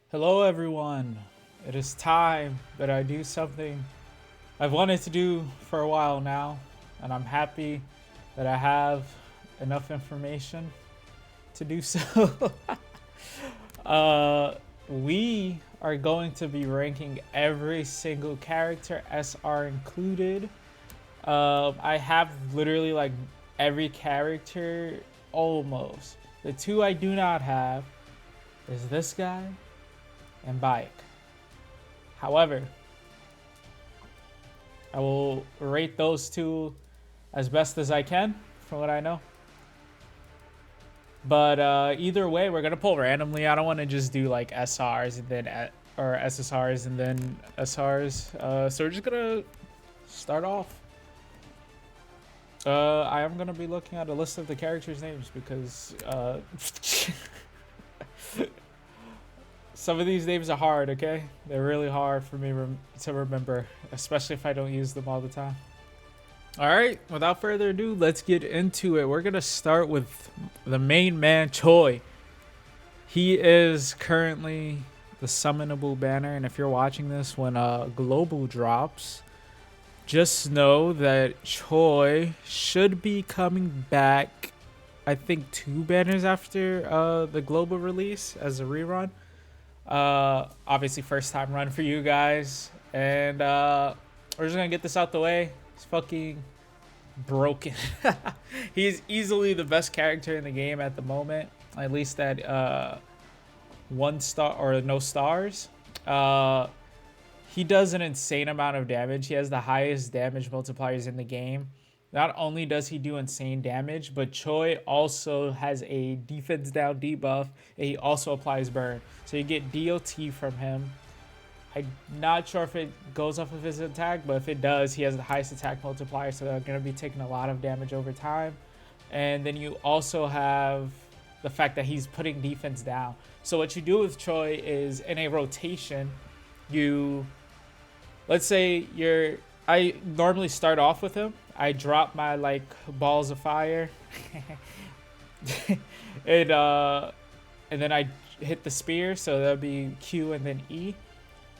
Hello everyone. It is time that I do something I've wanted to do for a while now, and I'm happy that I have enough information to do so. uh, we are going to be ranking every single character, SR included. I have literally like every character almost. The two I do not have is this guy and Bike. However, I will rate those two as best as I can from what I know. But either way, we're gonna pull randomly. I don't want to just do like SRs and then or SSRs and then SRs. So we're just gonna start off. I am gonna be looking at a list of the characters' names because some of these names are hard. Okay, they're really hard for me to remember, especially if I don't use them all the time. All right, without further ado, let's get into it. We're going to start with the main man, Choy. He is currently the summonable banner, and if you're watching this when Global drops, just know that Choy should be coming back, I think, 2 banners after the Global release as a rerun. Obviously, first time run for you guys, and we're just going to get this out the way. It's fucking broken. He's easily the best character in the game at the moment, at least at 1 star or no stars. He does an insane amount of damage. He has the highest damage multipliers in the game. Not only does he do insane damage, but Choy also has a defense down debuff, and he also applies burn. So you get DOT from him. I'm not sure if it goes off of his attack, but if it does, he has the highest attack multiplier, so they're going to be taking a lot of damage over time. And then you also have the fact that he's putting defense down. So what you do with Choy is in a rotation, let's say I normally start off with him. I drop my like balls of fire, and then I hit the spear, so that'll be Q and then E.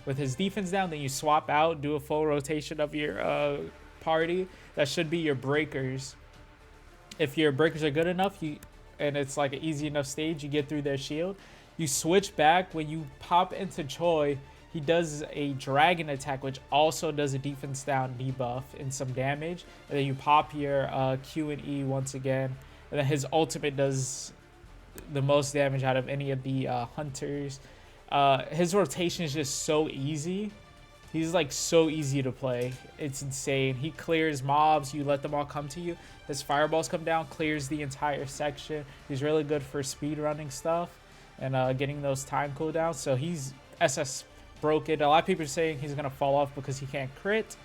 With his defense down, then you swap out, do a full rotation of your party. That should be your breakers. If your breakers are good enough, and it's like an easy enough stage, you get through their shield. You switch back when you pop into Choy. He does a dragon attack, which also does a defense down debuff and some damage. And then you pop your Q and E once again. And then his ultimate does the most damage out of any of the hunters. His rotation is just so easy. He's like so easy to play. It's insane. He clears mobs. You let them all come to you. His fireballs come down, clears the entire section. He's really good for speed running stuff and getting those time cooldowns. So he's SS broken. A lot of people are saying he's gonna fall off because he can't crit.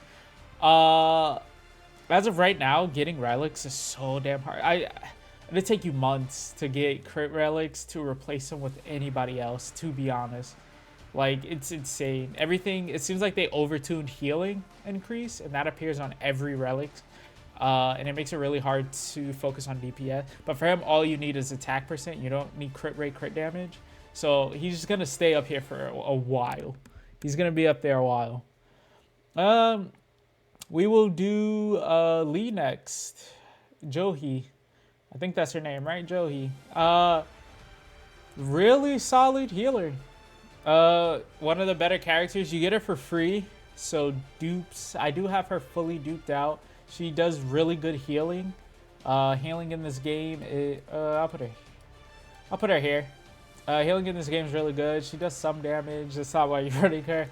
As of right now, getting relics is so damn hard. It'll take you months to get crit relics to replace them with anybody else, to be honest. Like, it's insane. Everything, it seems like they overtuned healing increase, and that appears on every relic. And it makes it really hard to focus on DPS. But for him, all you need is attack percent. You don't need crit rate, crit damage. So he's just going to stay up here for a while. He's going to be up there a while. We will do Lee next. Johi. I think that's her name, right? Johi. Really solid healer. One of the better characters. You get her for free. So dupes. I do have her fully duped out. She does really good healing. Healing in this game, I'll put her here. Healing in this game is really good. She does some damage. That's not why you're running her.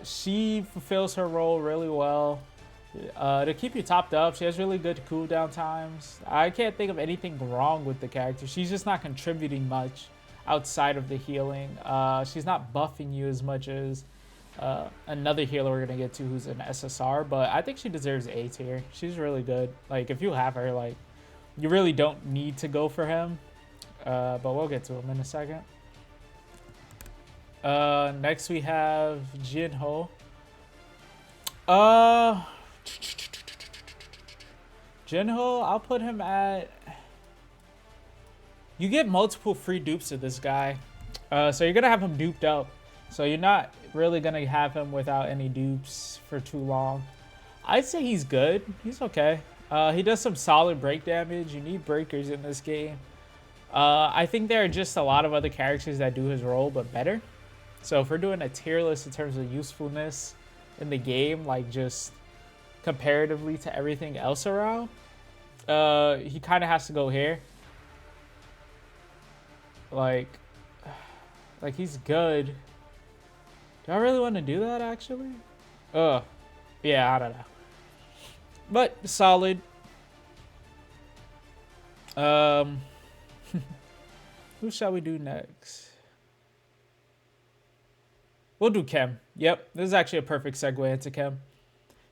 She fulfills her role really well. To keep you topped up, she has really good cooldown times. I can't think of anything wrong with the character. She's just not contributing much outside of the healing. She's not buffing you as much as another healer we're gonna get to who's an SSR, but I think she deserves A tier. She's really good. Like, if you have her, like, you really don't need to go for him. But we'll get to him in a second. Next we have Jinho. Jinho, I'll put him at... You get multiple free dupes of this guy. So you're gonna have him duped up. So you're not really gonna have him without any dupes for too long. I'd say he's good. He's okay. He does some solid break damage. You need breakers in this game. I think there are just a lot of other characters that do his role, but better. So if we're doing a tier list in terms of usefulness in the game, like just comparatively to everything else around, he kind of has to go here. Like he's good. Do I really want to do that actually? Yeah, I don't know. But solid. Who shall we do next? We'll do Chem. Yep, this is actually a perfect segue into Chem.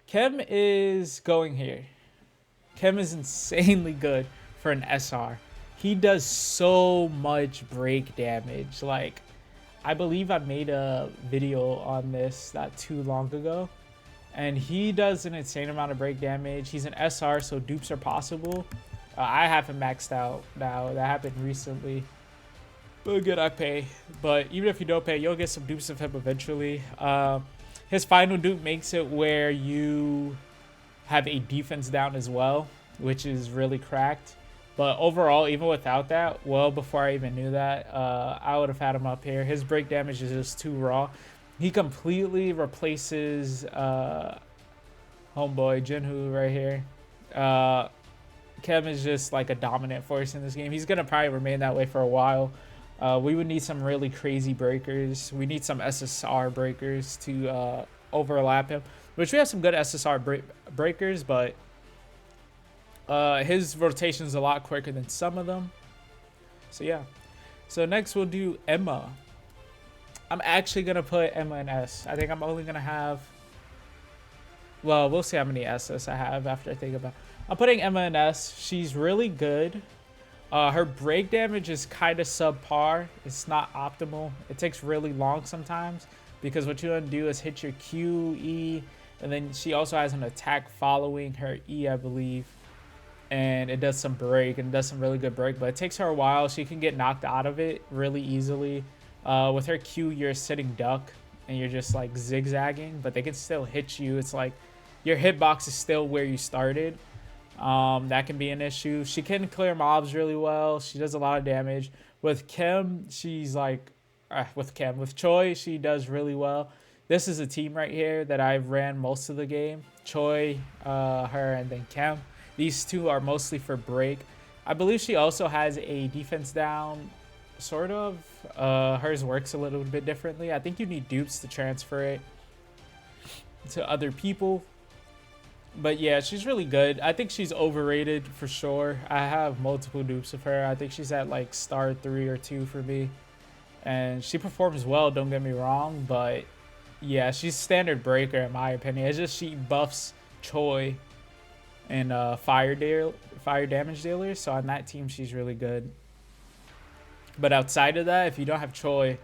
Chem is going here. Chem is insanely good for an SR. He does so much break damage. Like, I believe I made a video on this not too long ago. And he does an insane amount of break damage. He's an SR, so dupes are possible. I have him maxed out now. That happened recently. But good, I pay. But even if you don't pay, you'll get some dupes of him eventually. His final dupe makes it where you have a defense down as well, which is really cracked. But overall, even without that, well, before I even knew that, I would have had him up here. His break damage is just too raw. He completely replaces homeboy Jinhu right here. Kev is just like a dominant force in this game. He's gonna probably remain that way for a while. We would need some really crazy breakers. We need some SSR breakers to overlap him, which we have some good SSR breakers, but his rotation is a lot quicker than some of them. So yeah. So next we'll do Emma. I'm actually going to put Emma in S. I think I'm only going to have... Well, we'll see how many SS I have after I think about it. I'm putting Emma in S. She's really good. Her break damage is kind of subpar. It's not optimal. It takes really long sometimes because what you want to do is hit your Q, E, and then she also has an attack following her E, I believe. And it does some break and does some really good break, but it takes her a while. She can get knocked out of it really easily. With her Q, you're sitting duck and you're just like zigzagging, but they can still hit you. It's like your hitbox is still where you started. That can be an issue. She can clear mobs really well. She does a lot of damage. With Kim, she's like, with Choy, she does really well. This is a team right here that I've ran most of the game. Choy, her, and then Kim. These two are mostly for break. I believe she also has a defense down. Sort of. Hers works a little bit differently. I think you need dupes to transfer it to other people. But yeah, she's really good. I think she's overrated for sure. I have multiple dupes of her. I think she's at like star 3 or 2 for me. And she performs well, don't get me wrong. But yeah, she's standard breaker in my opinion. It's just she buffs Choy and fire damage dealers. So on that team, she's really good. But outside of that, if you don't have Choy,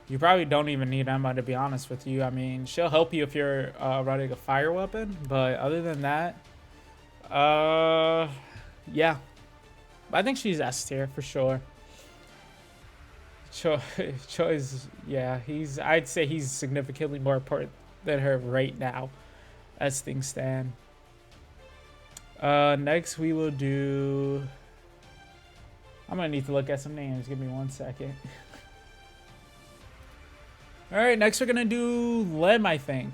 you probably don't even need Emma, to be honest with you. I mean, she'll help you if you're running a fire weapon. But other than that, yeah. I think she's S tier for sure. Choi's, yeah, I'd say he's significantly more important than her right now as things stand. Next we will do... I'm gonna need to look at some names. Give me 1 second. All right, next we're gonna do Lem, I think.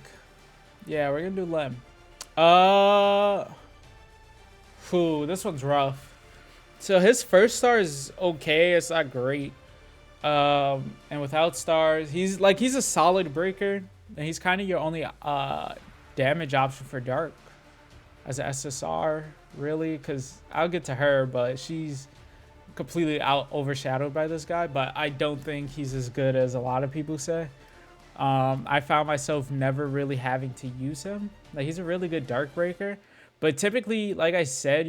Yeah, we're gonna do Lem. This one's rough. So his first star is okay. It's not great. And without stars, he's a solid breaker, and he's kind of your only damage option for dark as an SSR, really. Because I'll get to her, but she's completely overshadowed by this guy. But I don't think he's as good as a lot of people say. I found myself never really having to use him. Like, he's a really good dark breaker, but typically, like I said,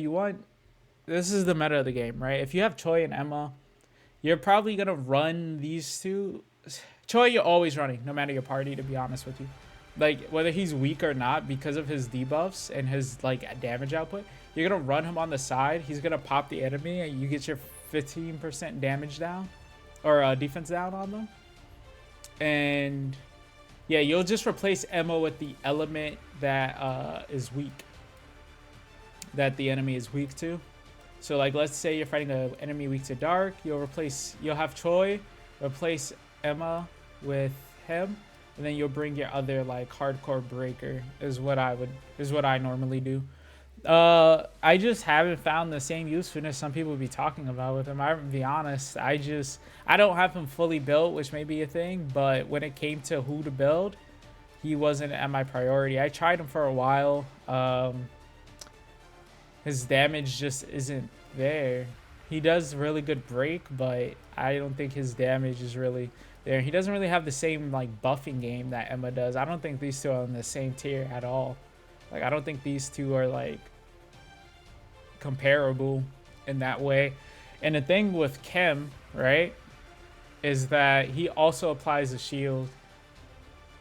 this is the meta of the game, right? If you have Choy and Emma, you're probably gonna run these two. Choy, you're always running, no matter your party, to be honest with you. Like, whether he's weak or not, because of his debuffs and his like damage output, you're gonna run him on the side. He's gonna pop the enemy, and you get your 15% damage down. or defense down on them. And yeah, you'll just replace Emma with the element that is weak, that the enemy is weak to. So like, let's say you're fighting an enemy weak to dark, you'll have Choy replace Emma with him, and then you'll bring your other like hardcore breaker is what I normally do. I just haven't found the same usefulness some people be talking about with him. I be honest, I don't have him fully built, which may be a thing, but when it came to who to build, he wasn't at my priority. I tried him for a while. His damage just isn't there. He does really good break, but I don't think his damage is really there. He doesn't really have the same like buffing game that Emma does. I don't think these two are on the same tier at all. Like, I don't think these two are like comparable in that way. And the thing with Kim, right, is that he also applies a shield.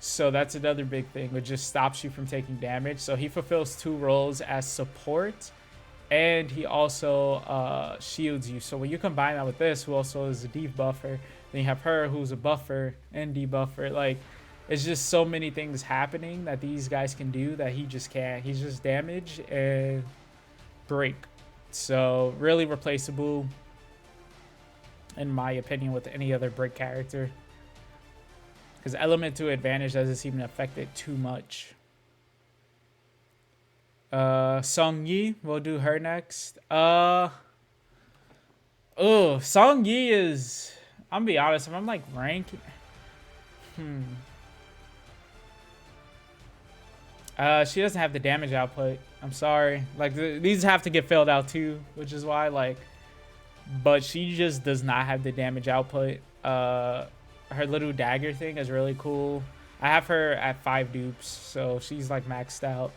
So that's another big thing, which just stops you from taking damage. So he fulfills two roles as support, and he also shields you. So when you combine that with this, who also is a debuffer, then you have her who's a buffer and debuffer. Like, it's just so many things happening that these guys can do that he just can't. He's just damage and break. So really replaceable, in my opinion, with any other break character. Because element to advantage doesn't seem to affect it too much. Song Yi, we'll do her next. Song Yi is, I'm gonna be honest, if I'm like ranking, she doesn't have the damage output. I'm sorry. Like, these have to get filled out too, which is why, like, but she just does not have the damage output. Her little dagger thing is really cool. I have her at 5 dupes, so she's like maxed out.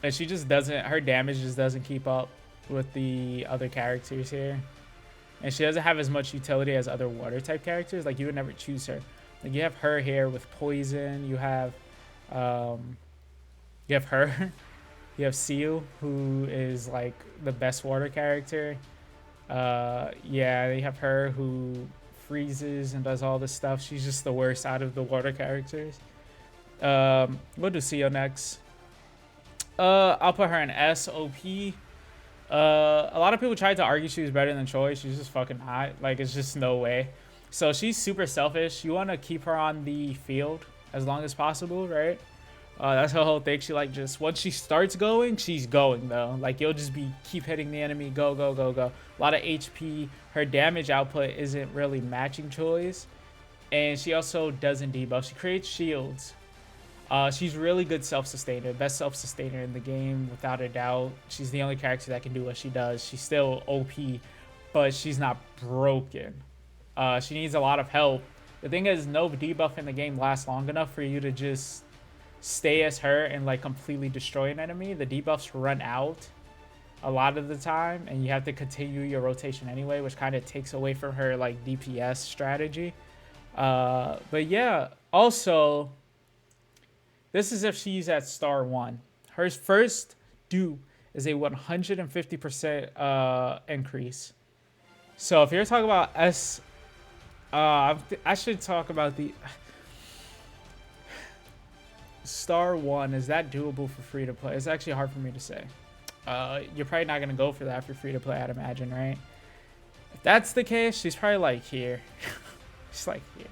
And she just doesn't, her damage just doesn't keep up with the other characters here. And she doesn't have as much utility as other water type characters. Like, you would never choose her. Like, you have her here with poison. You have her. You have Seal, who is like the best water character. Yeah, you have her who freezes and does all this stuff. She's just the worst out of the water characters. We'll do Seal next. I'll put her in SOP. A lot of people tried to argue she was better than Choy. She's just fucking not. Like, it's just no way. So she's super selfish. You want to keep her on the field as long as possible, right? That's her whole thing. She like just, once she starts going, she's going though. Like, you'll just be keep hitting the enemy, go, go, go, go. A lot of HP. Her damage output isn't really matching Choy's. And she also doesn't debuff. She creates shields. She's really good self-sustainer. Best self-sustainer in the game, without a doubt. She's the only character that can do what she does. She's still OP, but she's not broken. She needs a lot of help. The thing is, no debuff in the game lasts long enough for you to just stay as her and like completely destroy an enemy. The debuffs run out a lot of the time, and you have to continue your rotation anyway, which kind of takes away from her like DPS strategy. But yeah, also, this is if she's at star 1. Her first dupe is a 150% increase. So if you're talking about I should talk about the star 1. Is that doable for free to play? It's actually hard for me to say. You're probably not gonna go for that for free to play, I'd imagine, right? If that's the case, she's probably like here. She's like here.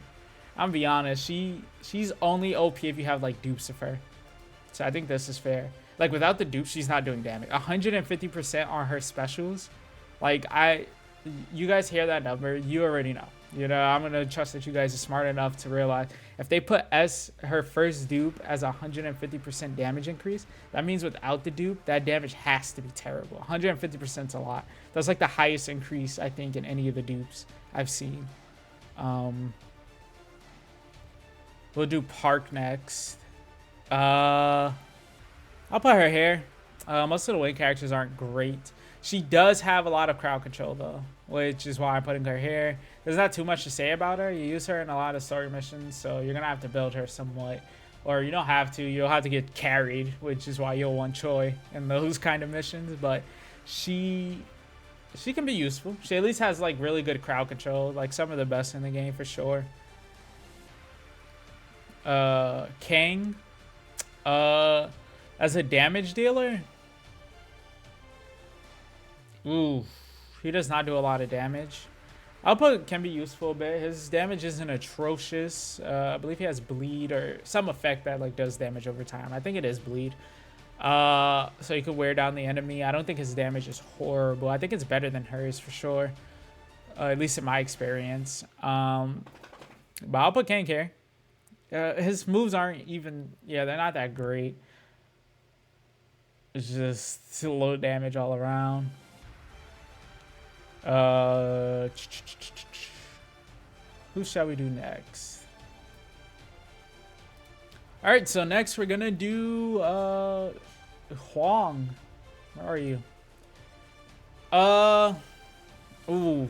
I'm gonna be honest, she's only OP if you have like dupes of her. So I think this is fair. Like, without the dupes, she's not doing damage. 150% on her specials. Like, you guys hear that number, you already know. You know, I'm gonna trust that you guys are smart enough to realize if they put her first dupe as a 150% damage increase, that means without the dupe, that damage has to be terrible. 150% is a lot. That's like the highest increase, I think, in any of the dupes I've seen. We'll do Park next. I'll put her here. Most of the wing characters aren't great. She does have a lot of crowd control though, which is why I'm putting her here. There's not too much to say about her. You use her in a lot of story missions, so you're gonna have to build her somewhat. Or you don't have to. You'll have to get carried, which is why you'll want Choy in those kind of missions. But she She can be useful. She at least has like really good crowd control, like some of the best in the game for sure. Kang, as a damage dealer, ooh, he does not do a lot of damage. Output can be useful a bit. His damage isn't atrocious. I believe he has bleed or some effect that like does damage over time. I think it is bleed. So you could wear down the enemy. I don't think his damage is horrible. I think it's better than hers for sure. At least in my experience. But output can't care. His moves aren't even, yeah, they're not that great. It's just low damage all around. Who shall we do next? All right, so next we're gonna do Huang. Where are you? Ooh.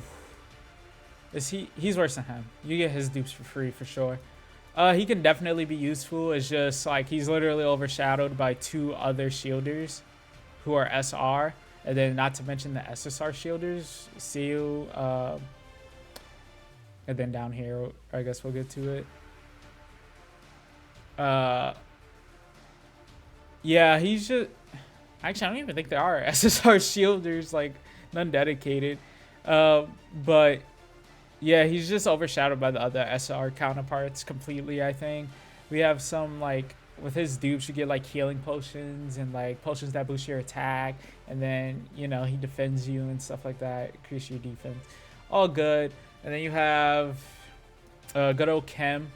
Is he's worse than him. You get his dupes for free for sure. He can definitely be useful. It's just like he's literally overshadowed by 2 other shielders who are SR. And then not to mention the SSR shielders, Seal, and then down here, I guess we'll get to it. Yeah, he's just, actually, I don't even think there are SSR shielders, like, none dedicated. But, yeah, he's just overshadowed by the other SR counterparts completely, I think. We have some, like, with his dupes, you get like healing potions and like potions that boost your attack, and then you know he defends you and stuff like that, increase your defense, all good. And then you have good old Chem,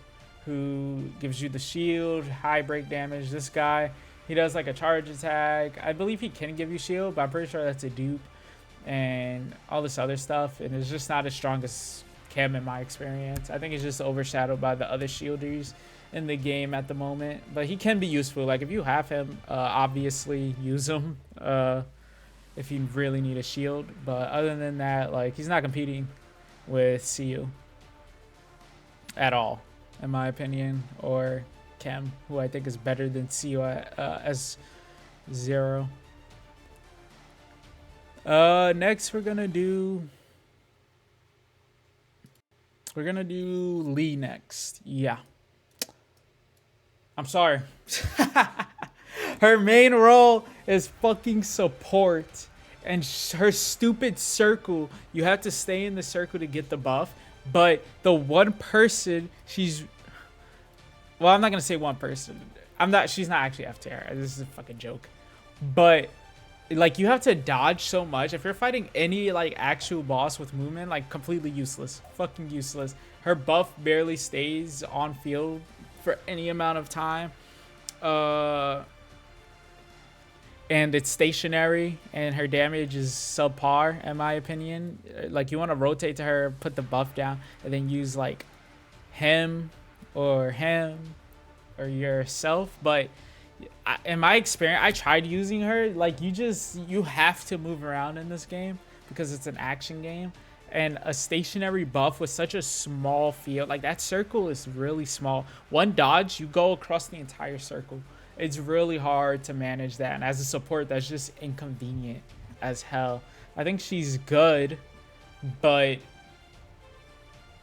who gives you the shield, high break damage. This guy, he does like a charge attack. I believe he can give you shield, but I'm pretty sure that's a dupe, and all this other stuff, and it's just not as strong as Chem in my experience. I think it's just overshadowed by the other shielders in the game at the moment, but he can be useful. Like if you have him, obviously use him if you really need a shield, but other than that, like he's not competing with Siu at all in my opinion, or Chem, who I think is better than Siu as 0. Next we're gonna do Lee next. Yeah, I'm sorry. Her main role is fucking support. And her stupid circle, you have to stay in the circle to get the buff. But the one person she's... Well, I'm not going to say one person. She's not actually F tier. This is a fucking joke. But, like, you have to dodge so much. If you're fighting any, like, actual boss with movement, like, completely useless. Fucking useless. Her buff barely stays on field for any amount of time, and it's stationary, and her damage is subpar in my opinion. Like you want to rotate to her, put the buff down, and then use like him or yourself. But in my experience, I tried using her. Like you have to move around in this game because it's an action game. And a stationary buff with such a small field, like that circle is really small. One dodge, you go across the entire circle. It's really hard to manage that. And as a support, that's just inconvenient as hell. I think she's good, but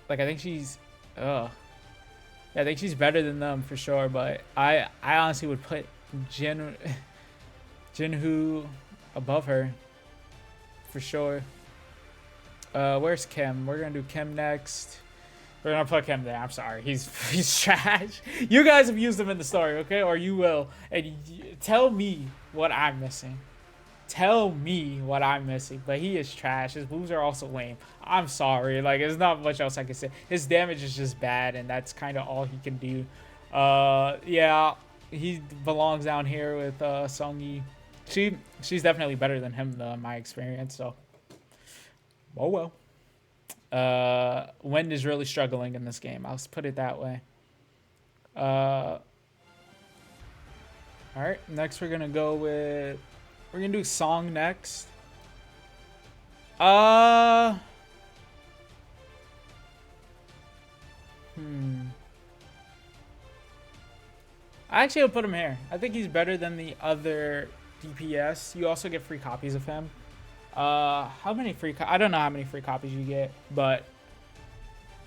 like I think she's yeah, I think she's better than them for sure. But I honestly would put Jinhoo above her for sure. Where's Kim? We're gonna do Kim next. We're gonna put Kim there. I'm sorry, he's trash. You guys have used him in the story, okay? Or you will. And tell me what I'm missing. Tell me what I'm missing. But he is trash. His moves are also lame. I'm sorry. Like, there's not much else I can say. His damage is just bad, and that's kind of all he can do. Yeah, he belongs down here with Songyi. She's definitely better than him, though, in my experience. So. Oh well. Wind is really struggling in this game. I'll put it that way. All right. Next, we're gonna do Song next. Actually, I'll put him here. I think he's better than the other DPS. You also get free copies of him. How many free? I don't know how many free copies you get, but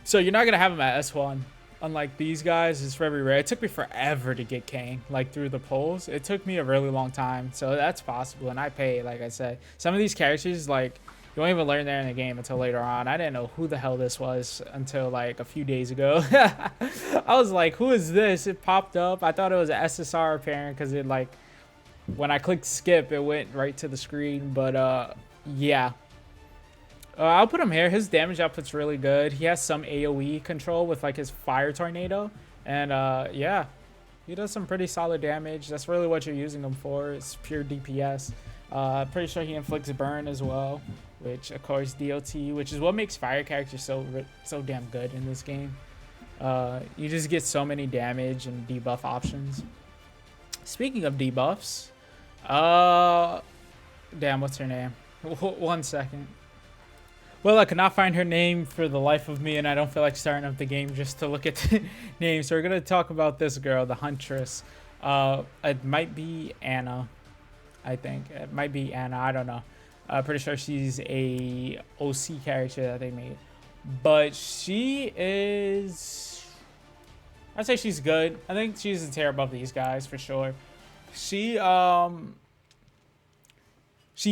so you're not gonna have them at S1. Unlike these guys, it's very rare. It took me forever to get Kane, like through the polls. It took me a really long time, so that's possible. And I pay, like I said, some of these characters, like you won't even learn there in the game until later on. I didn't know who the hell this was until like a few days ago. I was like, who is this? It popped up. I thought it was an SSR apparent because it like when I clicked skip, it went right to the screen. But yeah. I'll put him here. His damage output's really good. He has some AoE control with like his fire tornado. And yeah, he does some pretty solid damage. That's really what you're using him for. It's pure DPS. Pretty sure he inflicts burn as well, which of course DOT, which is what makes fire characters so damn good in this game. You just get so many damage and debuff options. Speaking of debuffs, damn, what's her name? 1 second. Well, I could not find her name for the life of me, and I don't feel like starting up the game just to look at the name. So we're going to talk about this girl, the Huntress. It might be Anna, I think. It might be Anna. I don't know. Pretty sure she's a OC character that they made. But she is... I'd say she's good. I think she's a tier above these guys for sure. She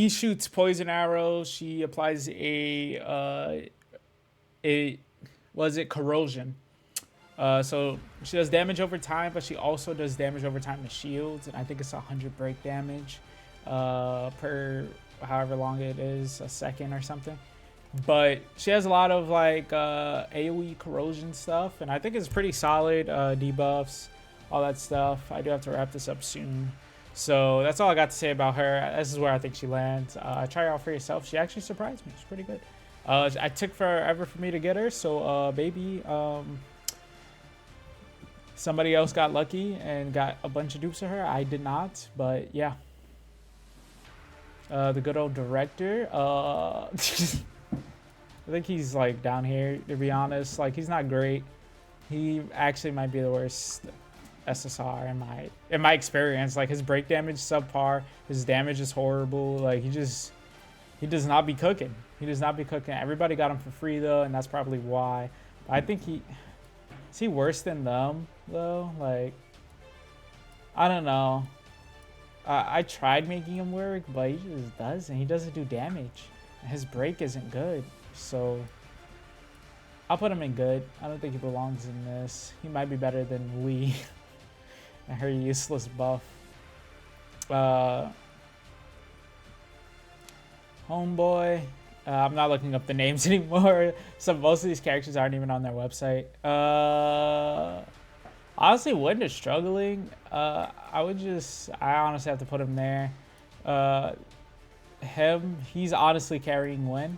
shoots poison arrows. She applies corrosion. So she does damage over time, but she also does damage over time to shields, and I think it's 100 break damage per however long it is, a second or something. But she has a lot of like AoE corrosion stuff, and I think it's pretty solid debuffs, all that stuff. I do have to wrap this up soon. So that's all I got to say about her. This is where I think she lands. Try her out for yourself. She actually surprised me. She's pretty good. I took forever for me to get her. So maybe somebody else got lucky and got a bunch of dupes of her. I did not. But yeah. The good old director. I think he's like down here, to be honest. Like he's not great. He actually might be the worst SSR in my experience. Like his break damage subpar, his damage is horrible. Like he does not be cooking. He does not be cooking. Everybody got him for free though, and that's probably why. I think is he worse than them though? Like I don't know. I tried making him work, but he just doesn't. He doesn't do damage. His break isn't good, so I'll put him in good. I don't think he belongs in this. He might be better than Lee. And her useless buff. Homeboy. I'm not looking up the names anymore. Most of these characters aren't even on their website. Honestly, Wind is struggling. I honestly have to put him there. He's honestly carrying Wind.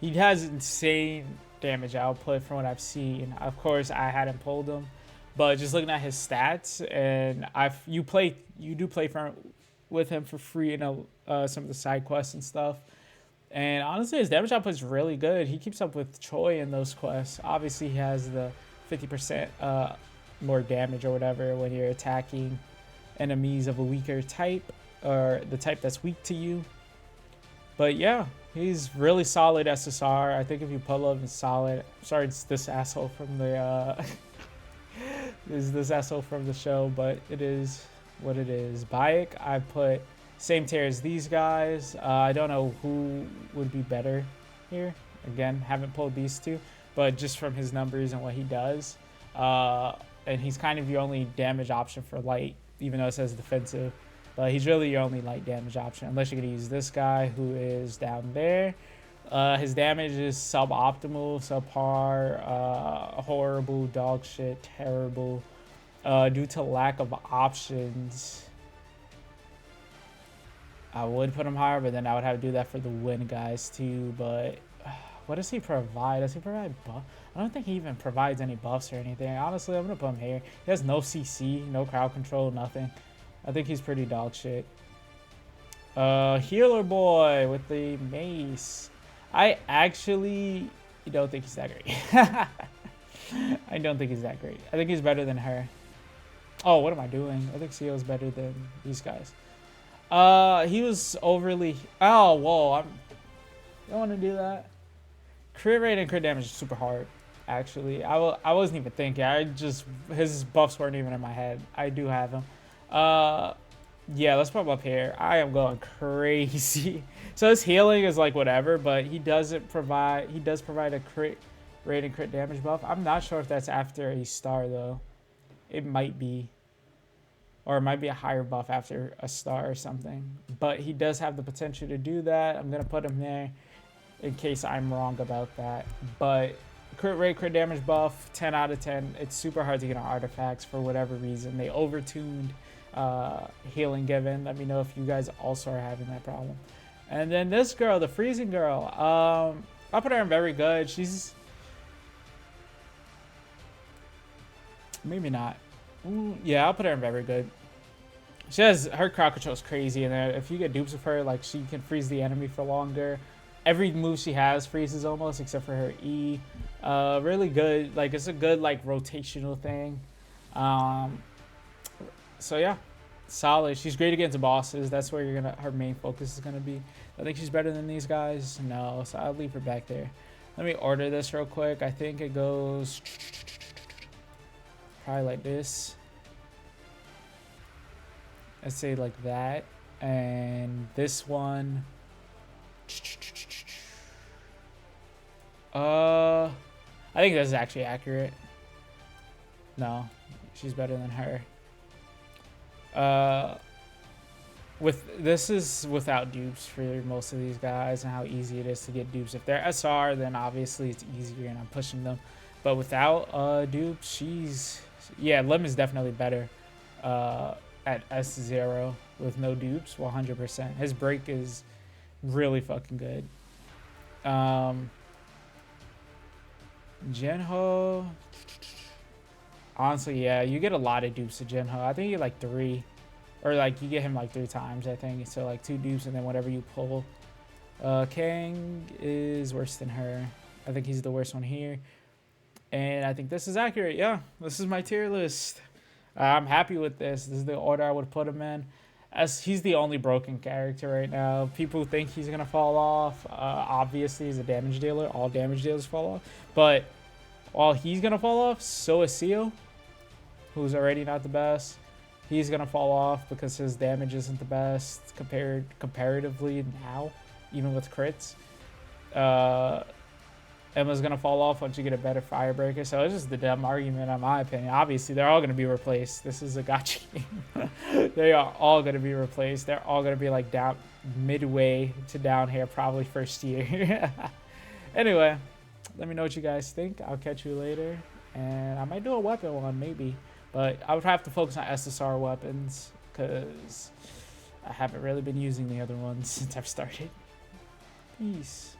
He has insane damage output from what I've seen. Of course, I hadn't pulled him. But just looking at his stats, and you do play with him for free in some of the side quests and stuff. And honestly, his damage output is really good. He keeps up with Choy in those quests. Obviously, he has the 50% more damage or whatever when you're attacking enemies of a weaker type or the type that's weak to you. But yeah, he's really solid SSR. I think if you pull him, it's solid. Sorry, it's this asshole from the this asshole from the show, but it is what it is. Bayek, I put same tier as these guys. I don't know who would be better here. Again, haven't pulled these two, but just from his numbers and what he does, and he's kind of your only damage option for light, even though it says defensive. But he's really your only light damage option, unless you're going to use this guy who is down there. His damage is suboptimal, subpar, horrible, dog shit, terrible. Due to lack of options, I would put him higher, but then I would have to do that for the win guys too. But what does he provide? Does he provide buff? I don't think he even provides any buffs or anything. Honestly, I'm going to put him here. He has no CC, no crowd control, nothing. I think he's pretty dog shit. Healer boy with the mace. I actually don't think he's that great. I don't think he's that great. I think he's better than her. Oh, what am I doing? I think CO's better than these guys. He was overly... Oh, whoa. Don't want to do that. Crit rate and crit damage is super hard. Actually, I wasn't even thinking. I just his buffs weren't even in my head. I do have them. Yeah, let's put him up here. I am going crazy. So his healing is like whatever, but he does provide a crit rate and crit damage buff. I'm not sure if that's after a star though. It might be. Or it might be a higher buff after a star or something. But he does have the potential to do that. I'm gonna put him there in case I'm wrong about that. But crit rate, crit damage buff, 10 out of 10. It's super hard to get on artifacts for whatever reason. They overtuned healing given. Let me know if you guys also are having that problem. And then this girl, the freezing girl, I'll put her in very good. She's maybe not. Yeah, I'll put her in very good. She has her crowd control is crazy, and if you get dupes with her, like she can freeze the enemy for longer. Every move she has freezes almost, except for her E. Really good. Like it's a good like rotational thing. So yeah, solid. She's great against bosses. That's where her main focus is gonna be. I think she's better than these guys. No, so I'll leave her back there. Let me order this real quick. I think it goes probably like this. Let's say like that, and this one. I think this is actually accurate. No, she's better than her. This is without dupes for most of these guys and how easy it is to get dupes. If they're SR, then obviously it's easier and I'm pushing them. But without dupes, Lim is definitely better at S0 with no dupes, 100%. His break is really fucking good. Jinho, honestly, yeah, you get a lot of dupes to Jinho. I think you get like 3, or like you get him like 3 times. I think so, like 2 dupes and then whatever you pull. Kang is worse than her. I think he's the worst one here, and I think this is accurate. Yeah, this is my tier list. I'm happy with this. This is the order I would put him in. As he's the only broken character right now. People think he's gonna fall off. Obviously, he's a damage dealer. All damage dealers fall off. But while he's gonna fall off, so is Seal, who's already not the best. He's gonna fall off because his damage isn't the best comparatively now, even with crits. Emma's gonna fall off once you get a better firebreaker. So it's just the dumb argument, in my opinion. Obviously, they're all gonna be replaced. This is a gacha game. They are all gonna be replaced. They're all gonna be like down midway to down here, probably first year. Anyway, let me know what you guys think. I'll catch you later, and I might do a weapon one maybe, but I would have to focus on SSR weapons because I haven't really been using the other ones since I've started. Peace.